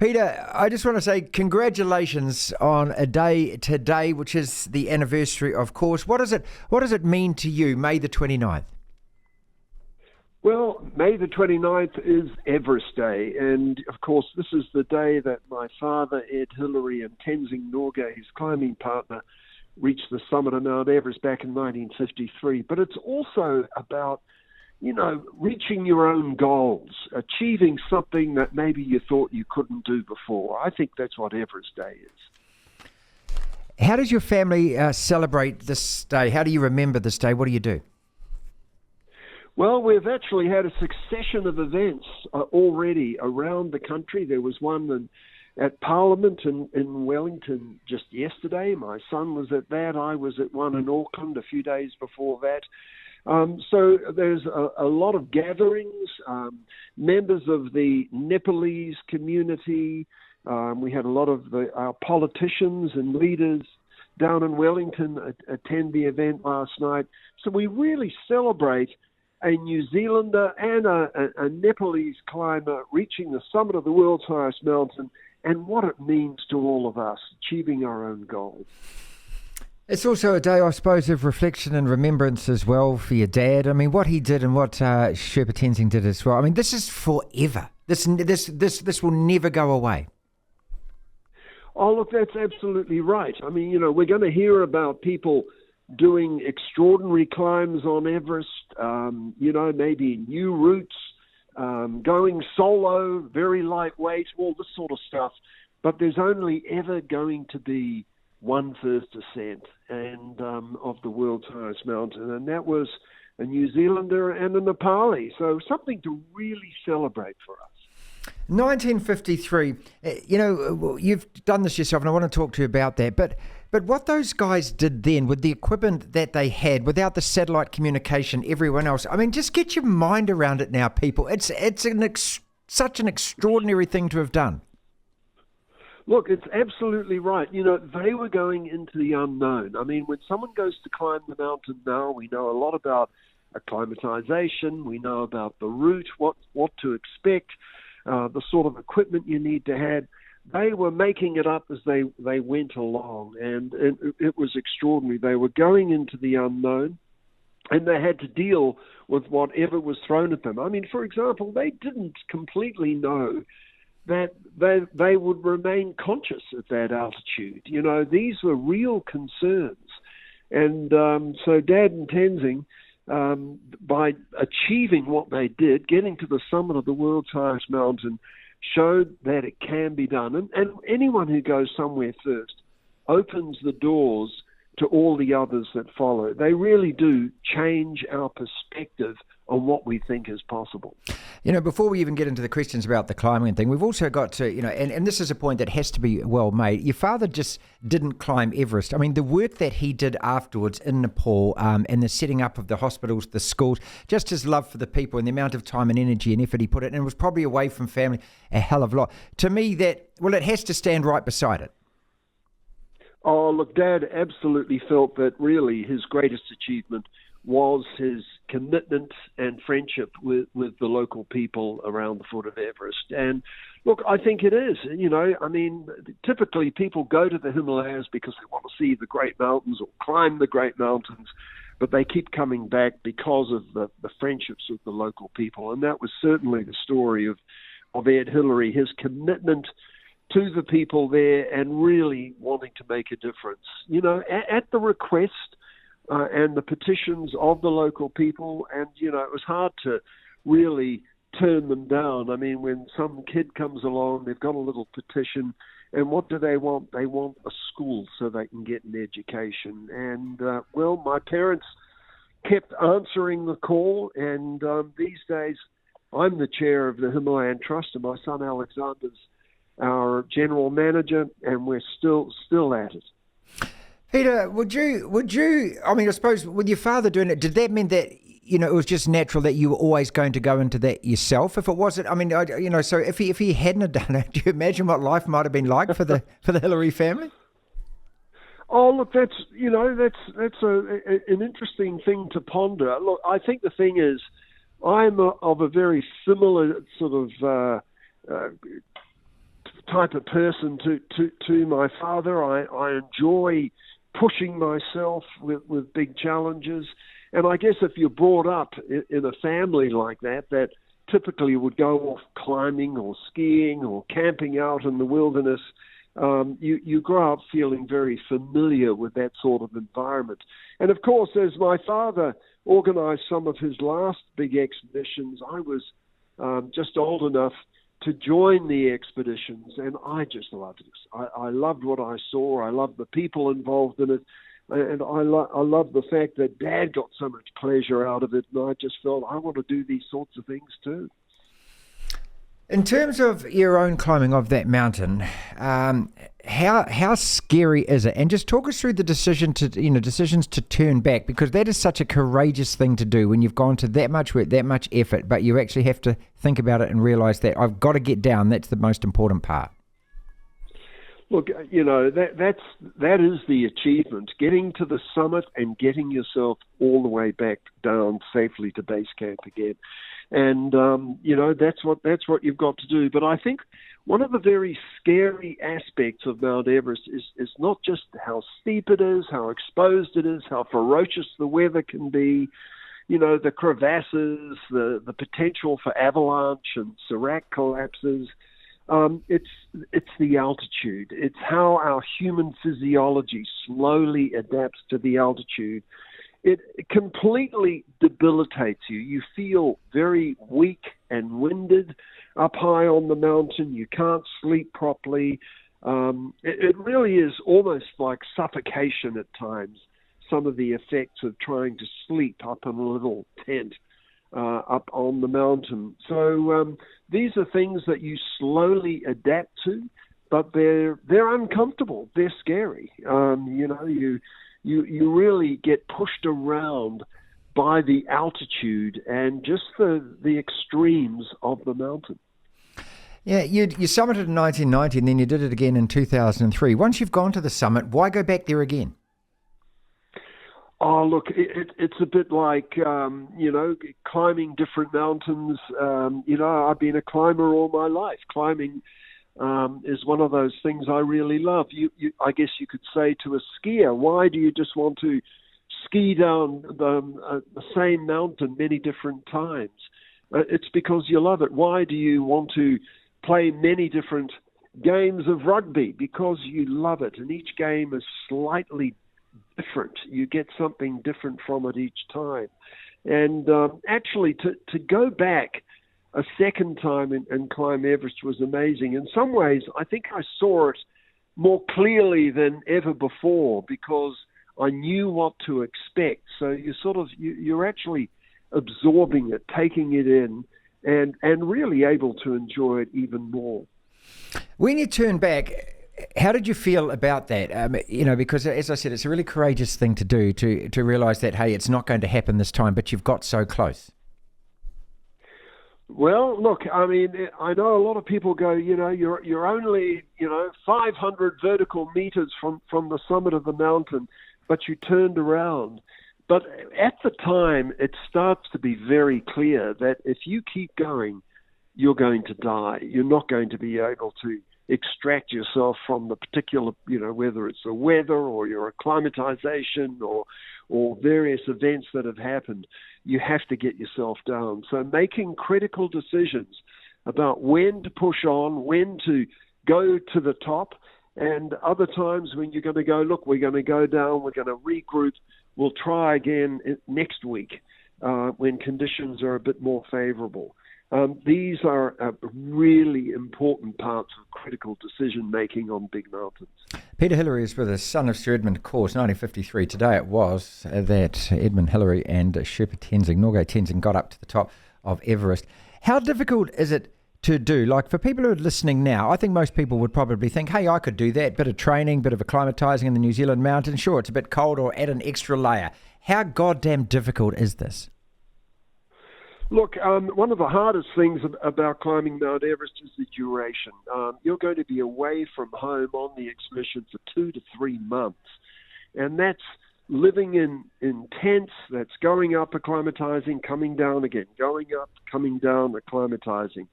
Peter, I just want to say congratulations on a day today, which is the anniversary, of course. What does it mean to you, May the 29th? Well, May the 29th is Everest Day, and of course this is the day that my father, Ed Hillary, and Tenzing Norgay, his climbing partner, reached the summit of Mount Everest back in 1953. But it's also about, reaching your own goals, achieving something that maybe you thought you couldn't do before. I think that's what Everest Day is. How does your family celebrate this day? How do you remember this day? What do you do? Well, we've actually had a succession of events already around the country. There was one at Parliament in Wellington just yesterday. My son was at that. I was at one in Auckland a few days before that. So there's a lot of gatherings, members of the Nepalese community. We had a lot of our politicians and leaders down in Wellington attend the event last night. So we really celebrate a New Zealander and a Nepalese climber reaching the summit of the world's highest mountain and what it means to all of us, achieving our own goals. It's also a day, I suppose, of reflection and remembrance as well for your dad. I mean, what he did and what Sherpa Tenzing did as well. I mean, this is forever. This will never go away. Oh, look, that's absolutely right. I mean, we're going to hear about people doing extraordinary climbs on Everest, maybe new routes, going solo, very lightweight, all this sort of stuff. But there's only ever going to be one first ascent and of the world's highest mountain, and that was a New Zealander and a Nepali. So something to really celebrate for us. 1953, you've done this yourself, and I want to talk to you about that. But what those guys did then with the equipment that they had, without the satellite communication, everyone else, I mean, just get your mind around it now, people. It's such an extraordinary thing to have done. Look, it's absolutely right. They were going into the unknown. I mean, when someone goes to climb the mountain now, we know a lot about acclimatization. We know about the route, what to expect, the sort of equipment you need to have. They were making it up as they went along, and it was extraordinary. They were going into the unknown, and they had to deal with whatever was thrown at them. I mean, for example, they didn't completely know that they would remain conscious at that altitude. These were real concerns. And so Dad and Tenzing, by achieving what they did, getting to the summit of the world's highest mountain, showed that it can be done. And anyone who goes somewhere first opens the doors to all the others that follow. They really do change our perspective on what we think is possible. Before we even get into the questions about the climbing thing, we've also got to, and this is a point that has to be well made. Your father just didn't climb Everest. I mean, the work that he did afterwards in Nepal and the setting up of the hospitals, the schools, just his love for the people and the amount of time and energy and effort he put in, and was probably away from family a hell of a lot. To me, it has to stand right beside it. Oh, look, Dad absolutely felt that really his greatest achievement was his commitment and friendship with the local people around the foot of Everest. And look, I think it is. I mean, typically people go to the Himalayas because they want to see the great mountains or climb the great mountains, but they keep coming back because of the friendships with the local people. And that was certainly the story of Ed Hillary, his commitment to the people there and really wanting to make a difference. At the request and the petitions of the local people, and, it was hard to really turn them down. I mean, when some kid comes along, they've got a little petition, and what do they want? They want a school so they can get an education. And, my parents kept answering the call, and these days I'm the chair of the Himalayan Trust, and my son Alexander's our general manager, and we're still at it. Peter, would you, I mean, I suppose with your father doing it, did that mean that, it was just natural that you were always going to go into that yourself? If it wasn't, I mean, so if he hadn't done it, do you imagine what life might have been like for the Hillary family? Oh, look, that's an interesting thing to ponder. Look, I think the thing is, I'm of a very similar sort of type of person to my father. I enjoy pushing myself with big challenges. And I guess if you're brought up in a family like that, that typically would go off climbing or skiing or camping out in the wilderness, you grow up feeling very familiar with that sort of environment. And of course, as my father organized some of his last big expeditions, I was just old enough to join the expeditions, and I just loved it. I loved what I saw. I loved the people involved in it, and I loved the fact that Dad got so much pleasure out of it, and I just felt I want to do these sorts of things too. In terms of your own climbing of that mountain, how scary is it? And just talk us through the decisions to turn back, because that is such a courageous thing to do when you've gone to that much work, that much effort, but you actually have to think about it and realise that I've got to get down. That's the most important part. Look, that is the achievement, getting to the summit and getting yourself all the way back down safely to base camp again. And, that's what you've got to do. But I think one of the very scary aspects of Mount Everest is not just how steep it is, how exposed it is, how ferocious the weather can be, the crevasses, the potential for avalanche and serac collapses. It's the altitude. It's how our human physiology slowly adapts to the altitude. It completely debilitates you. You feel very weak and winded up high on the mountain. You can't sleep properly. It really is almost like suffocation at times, some of the effects of trying to sleep up in a little tent up on the mountain. So these are things that you slowly adapt to, but they're uncomfortable. They're scary. You really get pushed around by the altitude and just the extremes of the mountain. Yeah, you summited in 1990 and then you did it again in 2003. Once you've gone to the summit, why go back there again? Oh, look, it's a bit like, climbing different mountains. I've been a climber all my life. Climbing is one of those things I really love. I guess you could say to a skier, why do you just want to ski down the same mountain many different times? It's because you love it. Why do you want to play many different games of rugby? Because you love it, and each game is slightly different. You get something different from it each time. And actually, to go back a second time and climb Everest was amazing. In some ways, I think I saw it more clearly than ever before because I knew what to expect. So you're actually absorbing it, taking it in, and really able to enjoy it even more. When you turn back, how did you feel about that? Because as I said, it's a really courageous thing to do to realise that, hey, it's not going to happen this time, but you've got so close. Well, look, I mean, I know a lot of people go, you're only, 500 vertical meters from the summit of the mountain, but you turned around. But at the time, it starts to be very clear that if you keep going, you're going to die. You're not going to be able to extract yourself from the particular, whether it's the weather or your acclimatization or various events that have happened. You have to get yourself down. So making critical decisions about when to push on, when to go to the top, and other times when you're going to go, look, we're going to go down, we're going to regroup, we'll try again next week when conditions are a bit more favorable. These are really important parts of critical decision-making on big mountains. Peter Hillary is with us, son of Sir Edmund, of course, 1953. Today it was that Edmund Hillary and Sherpa Tenzing Norgay Tenzing got up to the top of Everest. How difficult is it to do? Like, for people who are listening now, I think most people would probably think, hey, I could do that. Bit of training, bit of acclimatizing in the New Zealand mountains. Sure, it's a bit cold, or add an extra layer. How goddamn difficult is this? Look, one of the hardest things about climbing Mount Everest is the duration. You're going to be away from home on the expedition for 2 to 3 months. And that's living in tents, that's going up, acclimatizing, coming down again, going up, coming down, acclimatizing.